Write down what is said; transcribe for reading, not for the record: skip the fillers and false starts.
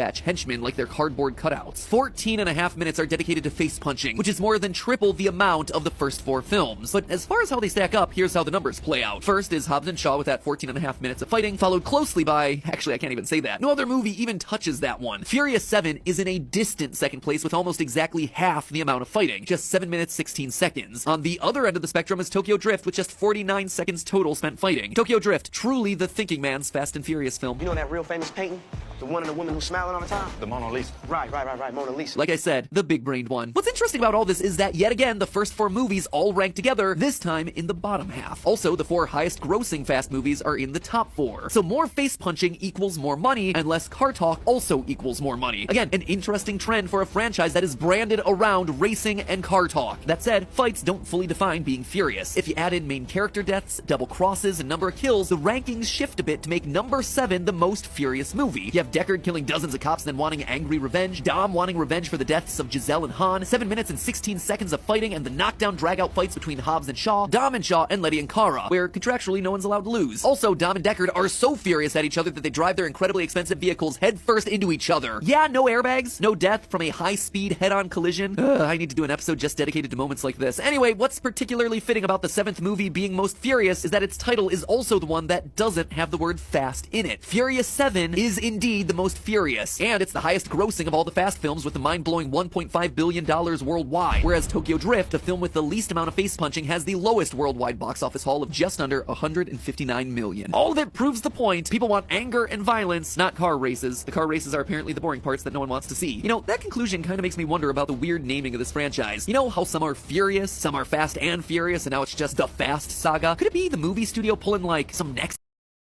batch henchmen like they're cardboard cutouts. 14.5 minutes are dedicated to face punching, which is more than triple the amount of the first 4 films. But as far as how they stack up, here's how the numbers play out. First is Hobbs and Shaw with that 14.5 minutes of fighting, followed closely by, actually I can't even say that, no other movie even touches that one. Furious 7 is in a distant second place with almost exactly half the amount of fighting, just 7 minutes 16 seconds. On the other end of the spectrum is Tokyo Drift with just 49 seconds total spent fighting. Tokyo Drift, truly the thinking man's Fast and Furious film. You know that real famous painting? The one of the women who's smiling all the time? The Mona Lisa. Right, Mona Lisa. Like I said, the big-brained one. What's interesting about all this is that, yet again, the first 4 movies all rank together, this time in the bottom half. Also, the 4 highest-grossing Fast movies are in the top 4. So more face-punching equals more money, and less car talk also equals more money. Again, an interesting trend for a franchise that is branded around racing and car talk. That said, fights don't fully define being furious. If you add in main character deaths, double crosses, and number of kills, the rankings shift a bit to make number 7 the most furious movie. You have Deckard killing dozens of cops and then wanting angry revenge, Dom wanting revenge for the deaths of Giselle and Han, 7 minutes and 16 seconds of fighting and the knockdown drag-out fights between Hobbs and Shaw, Dom and Shaw, and Letty and Kara, where contractually no one's allowed to lose. Also, Dom and Deckard are so furious at each other that they drive their incredibly expensive vehicles headfirst into each other. Yeah, no airbags, no death from a high-speed head-on collision. I need to do an episode just dedicated to moments like this. Anyway, what's particularly fitting about the 7th movie being most furious is that its title is also the one that doesn't have the word fast in it. Furious 7 is indeed the most furious, and it's the highest grossing of all the Fast films with the mind-blowing $1.5 billion worldwide, whereas Tokyo Drift, the film with the least amount of face punching, has the lowest worldwide box office haul of just under $159 million. All of it proves the point. People want anger and violence, not car races. The car races are apparently the boring parts that no one wants to see. You know, that conclusion kind of makes me wonder about the weird naming of this franchise. You know how some are furious, some are Fast and Furious, and now it's just the Fast Saga? Could it be the movie studio pulling like some next